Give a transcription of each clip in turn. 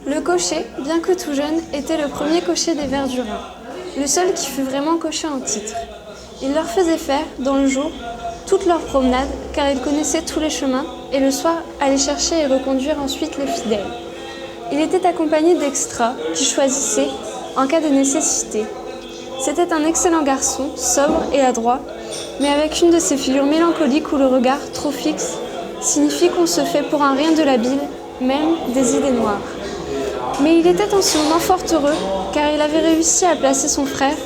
Le cocher, bien que tout jeune, était le premier cocher des Verdurins, le seul qui fut vraiment cocher en titre. Il leur faisait faire, dans le jour, toute leur promenade, car il connaissait tous les chemins, et le soir, allait chercher et reconduire ensuite les fidèles. Il était accompagné d'extras, qui choisissaient, en cas de nécessité. C'était un excellent garçon, sobre et adroit, mais avec une de ces figures mélancoliques où le regard, trop fixe, signifie qu'on se fait pour un rien de la bile, même des idées noires. Mais il était en ce moment fort heureux, car il avait réussi à placer son frère,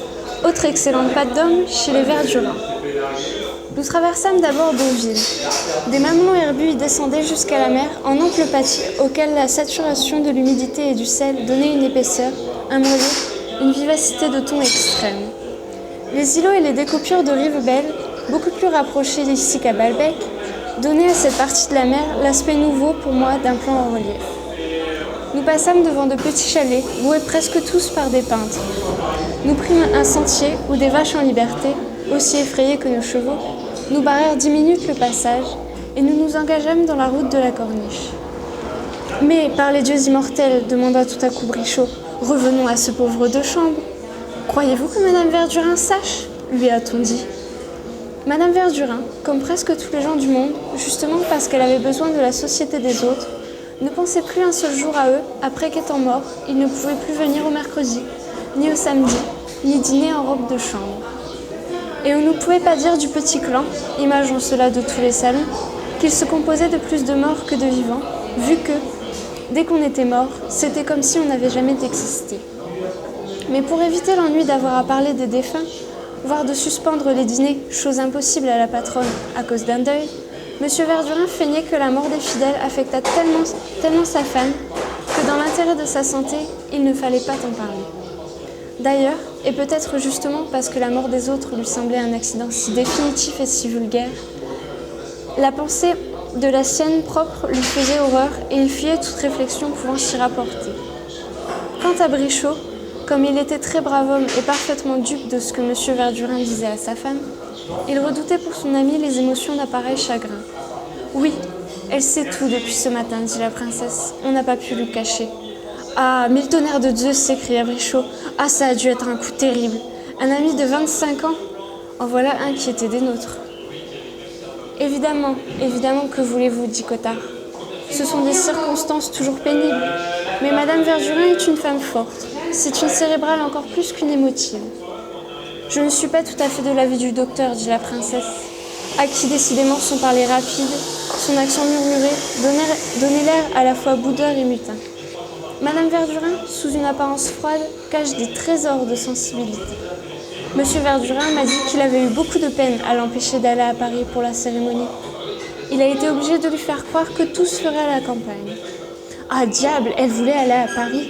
autre excellente patte d'homme, chez les Verdurins. Nous traversâmes d'abord Beauville. Des mamelons herbus y descendaient jusqu'à la mer, en ample pâtis auquel la saturation de l'humidité et du sel donnait une épaisseur, un moelleux, une vivacité de ton extrême. Les îlots et les découpures de Rivebelle, beaucoup plus rapprochés ici qu'à Balbec, donnaient à cette partie de la mer l'aspect nouveau pour moi d'un plan en relief. Nous passâmes devant de petits chalets, loués presque tous par des peintres. Nous prîmes un sentier où des vaches en liberté, aussi effrayées que nos chevaux, nous barrèrent 10 minutes le passage et nous nous engageâmes dans la route de la Corniche. « Mais, par les dieux immortels, demanda tout à coup Brichot, revenons à ce pauvre de chambre. Croyez-vous que Madame Verdurin sache ? Lui a-t-on dit. Madame Verdurin, comme presque tous les gens du monde, justement parce qu'elle avait besoin de la société des autres, ne pensait plus un seul jour à eux, après qu'étant mort, il ne pouvait plus venir au mercredi, ni au samedi, ni dîner en robe de chambre. Et on ne pouvait pas dire du petit clan, imageons cela de tous les salons, qu'il se composait de plus de morts que de vivants, vu que, dès qu'on était mort, c'était comme si on n'avait jamais existé. Mais pour éviter l'ennui d'avoir à parler des défunts, voire de suspendre les dîners, chose impossible à la patronne à cause d'un deuil, M. Verdurin feignait que la mort des fidèles affecta tellement sa femme que dans l'intérêt de sa santé, il ne fallait pas t'en parler. D'ailleurs, et peut-être justement parce que la mort des autres lui semblait un accident si définitif et si vulgaire, la pensée de la sienne propre lui faisait horreur et il fuyait toute réflexion pouvant s'y rapporter. Quant à Brichot, comme il était très brave homme et parfaitement dupe de ce que M. Verdurin disait à sa femme, il redoutait pour son ami les émotions d'un pareil chagrin. « Oui, elle sait tout depuis ce matin, dit la princesse. On n'a pas pu lui cacher. »« Ah, mille tonnerres de Dieu !» s'écria Brichot. « Ah, ça a dû être un coup terrible. Un ami de 25 ans. En voilà un qui était des nôtres. »« Évidemment, évidemment, que voulez-vous, dit Cottard. Ce sont des circonstances toujours pénibles. Mais Madame Verdurin est une femme forte. C'est une cérébrale encore plus qu'une émotive. » « Je ne suis pas tout à fait de l'avis du docteur, dit la princesse, à qui décidément son parler rapide, son accent murmuré, donnait l'air à la fois boudeur et mutin. Madame Verdurin, sous une apparence froide, cache des trésors de sensibilité. Monsieur Verdurin m'a dit qu'il avait eu beaucoup de peine à l'empêcher d'aller à Paris pour la cérémonie. Il a été obligé de lui faire croire que tout se ferait à la campagne. Ah diable, elle voulait aller à Paris.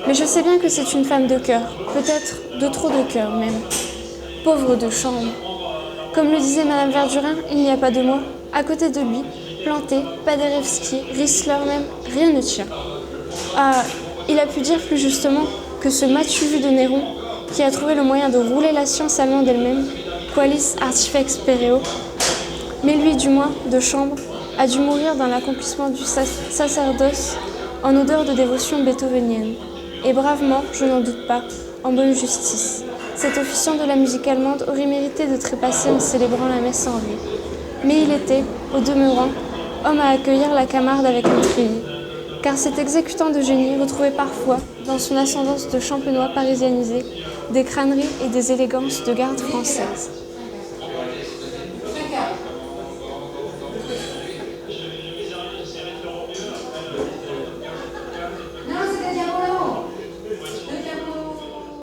Mais je sais bien que c'est une femme de cœur, peut-être de trop de cœur même. Pauvre de chambre. Comme le disait Madame Verdurin, il n'y a pas de mots. À côté de lui, Planté, Paderewski, Rissler même, rien ne tient. Ah, il a pu dire plus justement que ce matu vu de Néron, qui a trouvé le moyen de rouler la science allemande elle-même, qualis artifex pereo, mais lui du moins, de chambre, a dû mourir dans l'accomplissement du sacerdoce en odeur de dévotion beethovenienne. Et bravement, je n'en doute pas, en bonne justice. Cet officiant de la musique allemande aurait mérité de trépasser en célébrant la messe en lui. Mais il était, au demeurant, homme à accueillir la Camarde avec un treillis, car cet exécutant de génie retrouvait parfois, dans son ascendance de champenois parisianisé, des crâneries et des élégances de garde française.